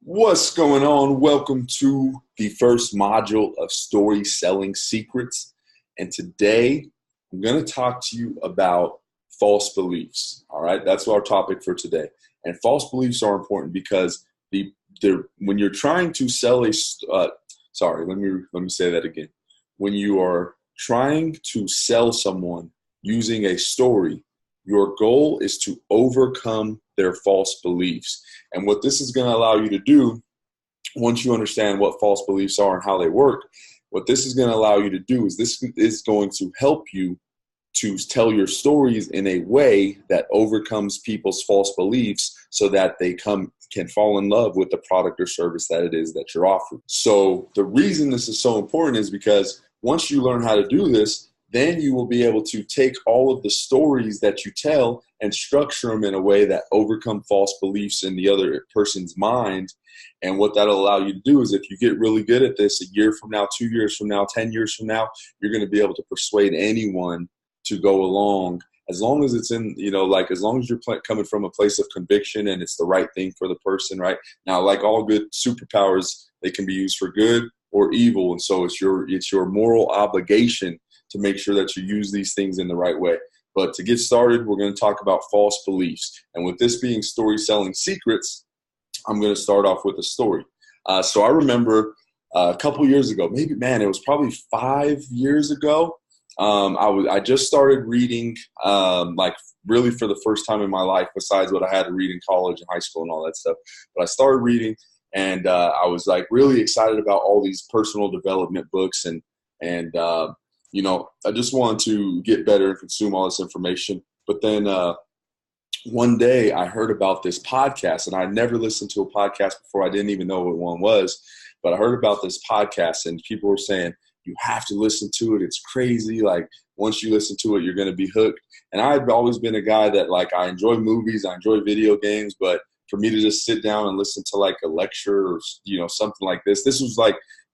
What's going on? Welcome to the first module of Story Selling Secrets. And today I'm going to talk to you about false beliefs. All right, that's our topic for today. And false beliefs are important because when you're trying to sell let me say that again. When you are trying to sell someone using a story, your goal is to overcome their false beliefs. And what this is going to allow you to do, once you understand what false beliefs are and how they work, what this is going to allow you to do is this is going to help you to tell your stories in a way that overcomes people's false beliefs so that they can fall in love with the product or service that it is that you're offering. So the reason this is so important is because once you learn how to do this, then you will be able to take all of the stories that you tell and structure them in a way that overcome false beliefs in the other person's mind. And what that'll allow you to do is if you get really good at this, a year from now, 2 years from now, 10 years from now, you're going to be able to persuade anyone to go along, as long as it's as long as you're coming from a place of conviction and it's the right thing for the person, right? Now, like all good superpowers, they can be used for good or evil. And so it's your moral obligation to make sure that you use these things in the right way. But to get started, we're going to talk about false beliefs. And with this being Story Selling Secrets, I'm going to start off with a story. So I remember a couple years ago, it was probably 5 years ago. I just started reading, really for the first time in my life, besides what I had to read in college and high school and all that stuff. But I started reading, and I was really excited about all these personal development books, and I just wanted to get better and consume all this information. But then one day I heard about this podcast, and I never listened to a podcast before. I didn't even know what one was, but I heard about this podcast, and people were saying, you have to listen to it. It's crazy. Like, once you listen to it, you're going to be hooked. And I've always been a guy that, I enjoy movies, I enjoy video games, but for me to just sit down and listen to a lecture or, something like this was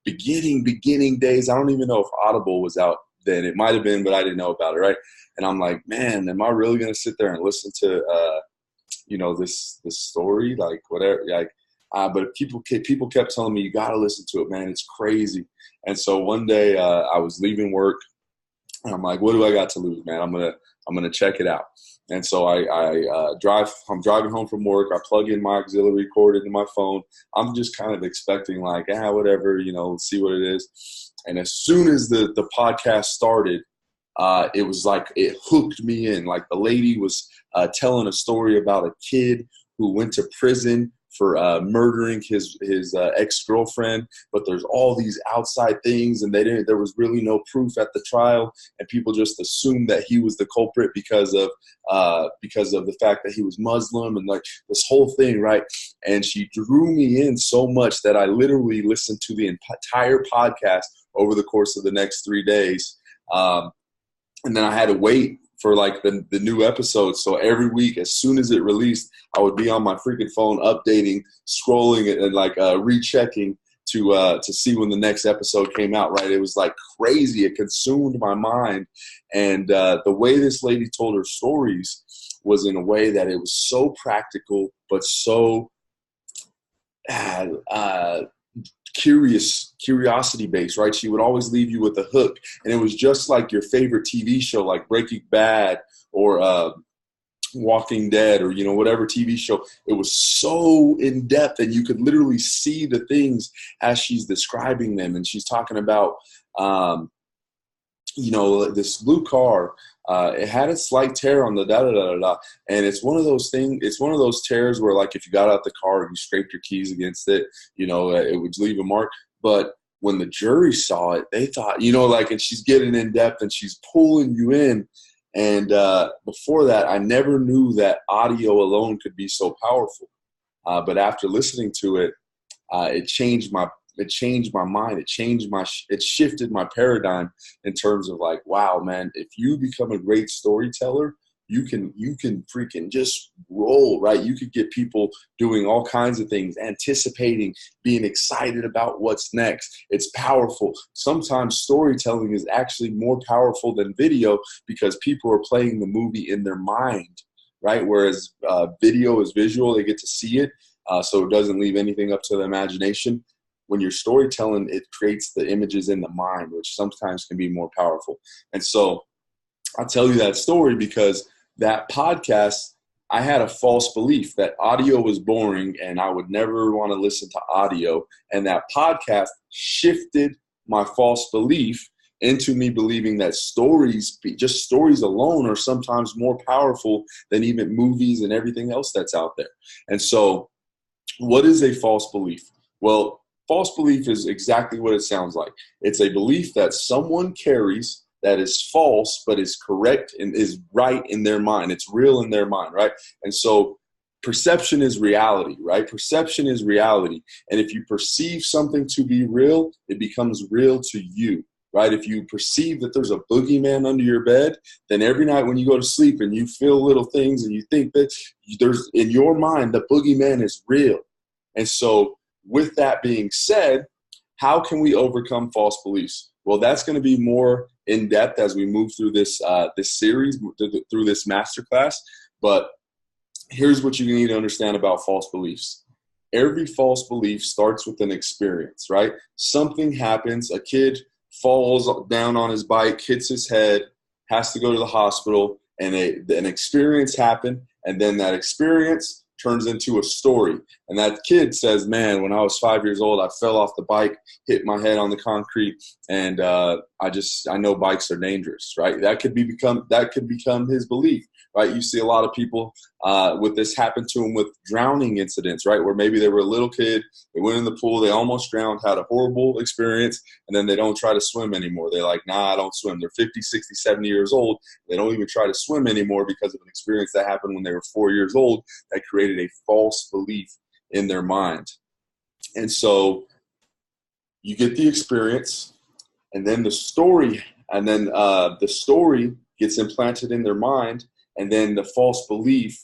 beginning days. I don't even know if Audible was out then. It might have been, but I didn't know about it, right? And I'm like, man, am I really going to sit there and listen to, this story? Whatever. But people kept telling me, you got to listen to it, man. It's crazy. And so one day I was leaving work, and I'm like, what do I got to lose, man? I'm gonna check it out. And so I'm driving home from work. I plug in my auxiliary cord into my phone. I'm just kind of expecting whatever, let's see what it is. And as soon as the podcast started, it was it hooked me in. The lady was telling a story about a kid who went to prison for murdering his ex-girlfriend, but there's all these outside things, and there was really no proof at the trial, and people just assumed that he was the culprit because of the fact that he was Muslim, and this whole thing, right? And she drew me in so much that I literally listened to the entire podcast over the course of the next 3 days, and then I had to wait for the new episodes. So every week, as soon as it released, I would be on my freaking phone updating, scrolling, and rechecking to see when the next episode came out, right? It was crazy. It consumed my mind. And the way this lady told her stories was in a way that it was so practical, but so curiosity based, right? She would always leave you with a hook, and it was just like your favorite TV show, like Breaking Bad or Walking Dead, or whatever TV show. It was so in depth, and you could literally see the things as she's describing them. And she's talking about this blue car. It had a slight tear on the da-da-da-da-da. And it's one of those things, it's one of those tears where if you got out the car and you scraped your keys against it, it would leave a mark. But when the jury saw it, they thought, and she's getting in depth and she's pulling you in. And before that, I never knew that audio alone could be so powerful. But after listening to it, it changed my mind. It shifted my paradigm in terms of wow, man, if you become a great storyteller, you can freaking just roll, right? You could get people doing all kinds of things, anticipating, being excited about what's next. It's powerful. Sometimes storytelling is actually more powerful than video because people are playing the movie in their mind, right? Whereas video is visual, they get to see it. so it doesn't leave anything up to the imagination. When you're storytelling, it creates the images in the mind, which sometimes can be more powerful. And so I'll tell you that story because that podcast, I had a false belief that audio was boring and I would never want to listen to audio. And that podcast shifted my false belief into me believing that stories, just stories alone, are sometimes more powerful than even movies and everything else that's out there. And so what is a false belief? Well, false belief is exactly what it sounds like. It's a belief that someone carries that is false, but is correct and is right in their mind. It's real in their mind, right? And so perception is reality, right? Perception is reality. And if you perceive something to be real, it becomes real to you, right? If you perceive that there's a boogeyman under your bed, then every night when you go to sleep and you feel little things and you think that there's, in your mind, the boogeyman is real. And so with that being said, how can we overcome false beliefs? Well, that's going to be more in depth as we move through this series, through this masterclass. But here's what you need to understand about false beliefs. Every false belief starts with an experience, right? Something happens. A kid falls down on his bike, hits his head, has to go to the hospital, and an experience happened. And then that experience turns into a story. And that kid says, man, when I was 5 years old, I fell off the bike, hit my head on the concrete, and I know bikes are dangerous, right? That could become his belief, right? You see a lot of people with this happen to them with drowning incidents, right? Where maybe they were a little kid, they went in the pool, they almost drowned, had a horrible experience, and then they don't try to swim anymore. They're like, nah, I don't swim. They're 50, 60, 70 years old. They don't even try to swim anymore because of an experience that happened when they were 4 years old that created a false belief in their mind. And so you get the experience, and then the story gets implanted in their mind, and then the false belief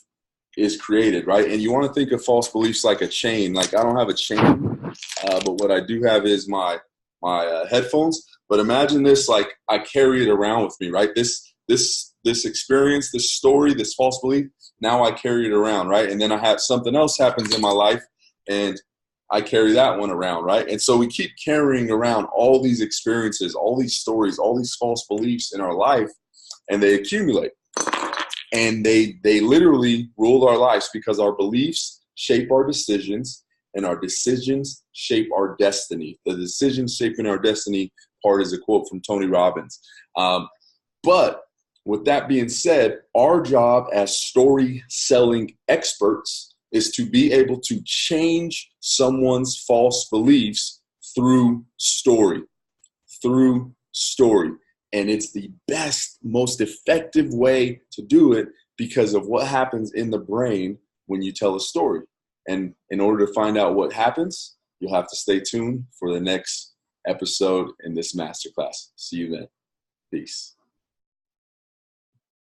is created, right? And you want to think of false beliefs like a chain. Like, I don't have a chain, but what I do have is my headphones. But imagine this, like I carry it around with me, right? This experience, this story, this false belief, now I carry it around, right? And then I have something else happens in my life, and I carry that one around, right? And so we keep carrying around all these experiences, all these stories, all these false beliefs in our life, and they accumulate. And they literally rule our lives because our beliefs shape our decisions, and our decisions shape our destiny. The decisions shaping our destiny part is a quote from Tony Robbins. But with that being said, our job as story selling experts is to be able to change someone's false beliefs through story. And it's the best, most effective way to do it because of what happens in the brain when you tell a story. And in order to find out what happens, you'll have to stay tuned for the next episode in this masterclass. See you then. Peace.